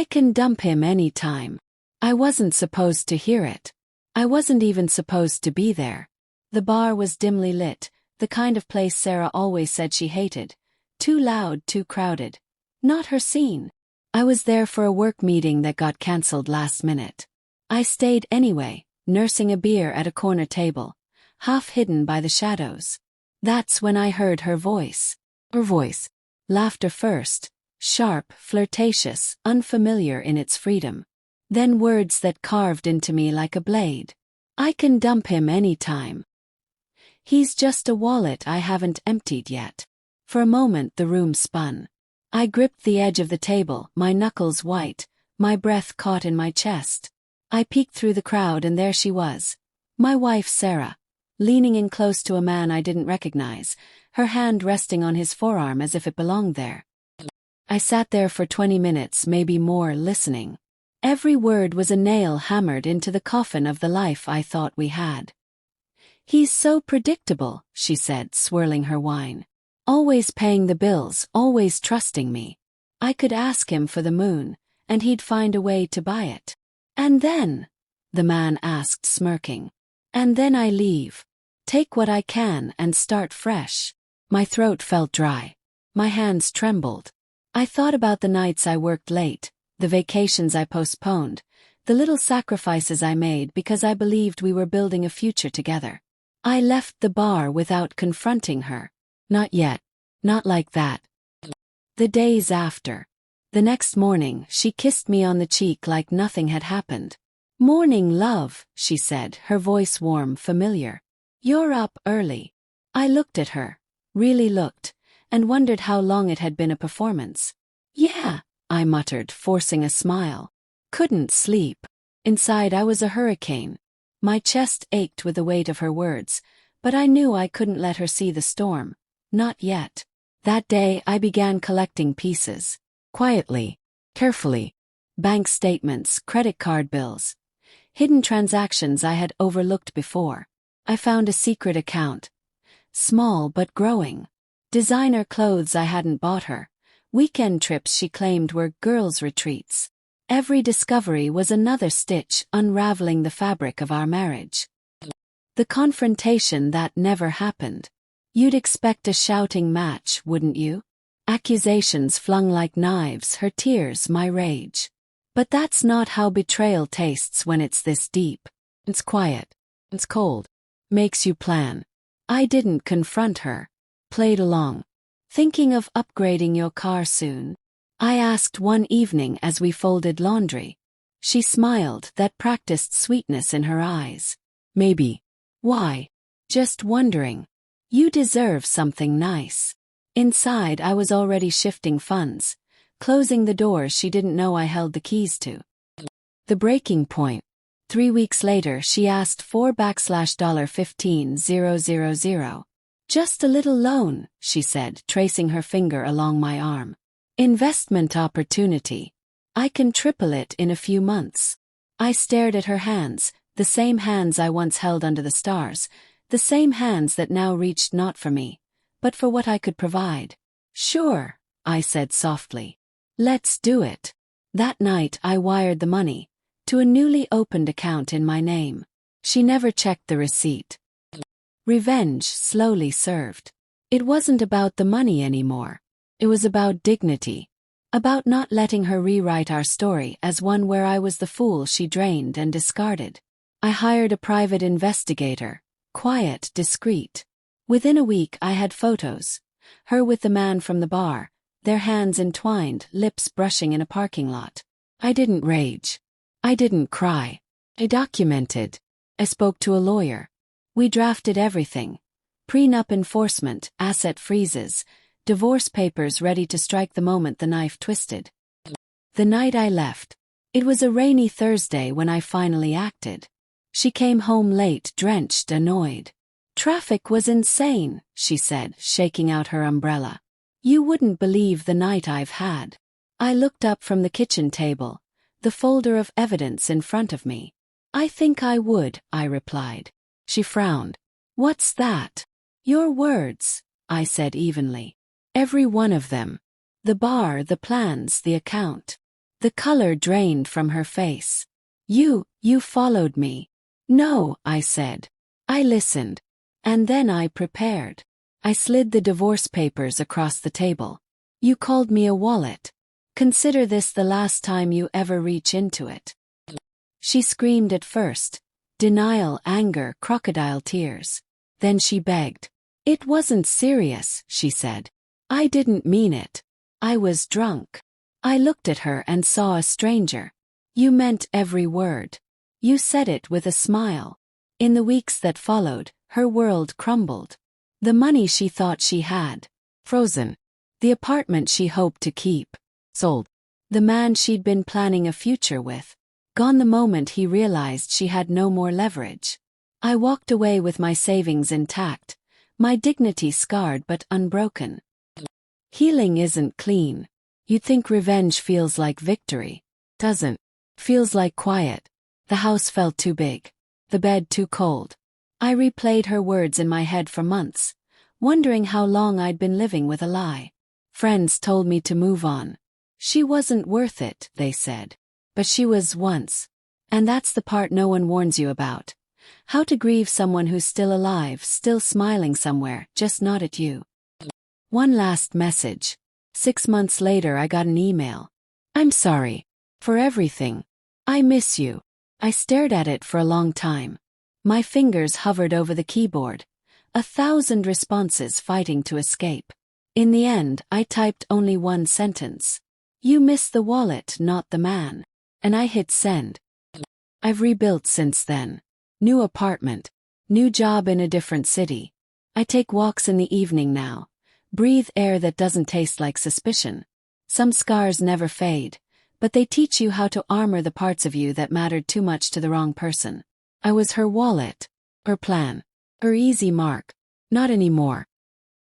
I can dump him any time. I wasn't supposed to hear it. I wasn't even supposed to be there. The bar was dimly lit, the kind of place Sarah always said she hated. Too loud, too crowded. Not her scene. I was there for a work meeting that got cancelled last minute. I stayed anyway, nursing a beer at a corner table, half hidden by the shadows. That's when I heard her voice. Her voice. Laughter first, sharp, flirtatious, unfamiliar in its freedom. Then words that carved into me like a blade. I can dump him any time. He's just a wallet I haven't emptied yet. For a moment the room spun. I gripped the edge of the table, my knuckles white, my breath caught in my chest. I peeked through the crowd and there she was. My wife Sarah, leaning in close to a man I didn't recognize, her hand resting on his forearm as if it belonged there. I sat there for 20 minutes, maybe more, listening. Every word was a nail hammered into the coffin of the life I thought we had. He's so predictable, she said, swirling her wine. Always paying the bills, always trusting me. I could ask him for the moon, and he'd find a way to buy it. And then? The man asked, smirking. And then I leave. Take what I can and start fresh. My throat felt dry. My hands trembled. I thought about the nights I worked late, the vacations I postponed, the little sacrifices I made because I believed we were building a future together. I left the bar without confronting her. Not yet. Not like that. The days after. The next morning, she kissed me on the cheek like nothing had happened. Morning, love, she said, her voice warm, familiar. You're up early. I looked at her, really looked, and wondered how long it had been a performance. Yeah, I muttered, forcing a smile. Couldn't sleep. Inside I was a hurricane. My chest ached with the weight of her words, but I knew I couldn't let her see the storm. Not yet. That day I began collecting pieces. Quietly, carefully. Bank statements, credit card bills. Hidden transactions I had overlooked before. I found a secret account. Small but growing. Designer clothes I hadn't bought her. Weekend trips she claimed were girls' retreats. Every discovery was another stitch unraveling the fabric of our marriage. The confrontation that never happened. You'd expect a shouting match, wouldn't you? Accusations flung like knives, her tears my rage. But that's not how betrayal tastes when it's this deep. It's quiet. It's cold. Makes you plan. I didn't confront her. Played along. Thinking of upgrading your car soon? I asked one evening as we folded laundry. She smiled, that practiced sweetness in her eyes. Maybe. Why? Just wondering. You deserve something nice. Inside I was already shifting funds, closing the doors she didn't know I held the keys to. The breaking point. 3 weeks later she asked for $15,000. Just a little loan, she said, tracing her finger along my arm. Investment opportunity. I can triple it in a few months. I stared at her hands, the same hands I once held under the stars, the same hands that now reached not for me, but for what I could provide. Sure, I said softly. Let's do it. That night I wired the money to a newly opened account in my name. She never checked the receipt. Revenge slowly served. It wasn't about the money anymore. It was about dignity. About not letting her rewrite our story as one where I was the fool she drained and discarded. I hired a private investigator. Quiet, discreet. Within a week I had photos. Her with the man from the bar, their hands entwined, lips brushing in a parking lot. I didn't rage. I didn't cry. I documented. I spoke to a lawyer. We drafted everything. Prenup enforcement, asset freezes, divorce papers ready to strike the moment the knife twisted. The night I left. It was a rainy Thursday when I finally acted. She came home late, drenched, annoyed. Traffic was insane, she said, shaking out her umbrella. You wouldn't believe the night I've had. I looked up from the kitchen table, the folder of evidence in front of me. I think I would, I replied. She frowned. What's that? Your words, I said evenly. Every one of them. The bar, the plans, the account. The color drained from her face. You followed me. No, I said. I listened. And then I prepared. I slid the divorce papers across the table. You called me a wallet. Consider this the last time you ever reach into it. She screamed at first. Denial, anger, crocodile tears. Then she begged. It wasn't serious, she said. I didn't mean it. I was drunk. I looked at her and saw a stranger. You meant every word. You said it with a smile. In the weeks that followed, her world crumbled. The money she thought she had. Frozen. The apartment she hoped to keep. Sold. The man she'd been planning a future with. Gone the moment he realized she had no more leverage. I walked away with my savings intact, my dignity scarred but unbroken. Healing isn't clean. You'd think revenge feels like victory. Doesn't. Feels like quiet. The house felt too big. The bed too cold. I replayed her words in my head for months, wondering how long I'd been living with a lie. Friends told me to move on. She wasn't worth it, they said. But she was once. And that's the part no one warns you about. How to grieve someone who's still alive, still smiling somewhere, just not at you. One last message. 6 months later I got an email. I'm sorry. For everything. I miss you. I stared at it for a long time. My fingers hovered over the keyboard. 1,000 responses fighting to escape. In the end, I typed only one sentence. You miss the wallet, not the man. And I hit send. I've rebuilt since then. New apartment. New job in a different city. I take walks in the evening now. Breathe air that doesn't taste like suspicion. Some scars never fade, but they teach you how to armor the parts of you that mattered too much to the wrong person. I was her wallet. Her plan. Her easy mark. Not anymore.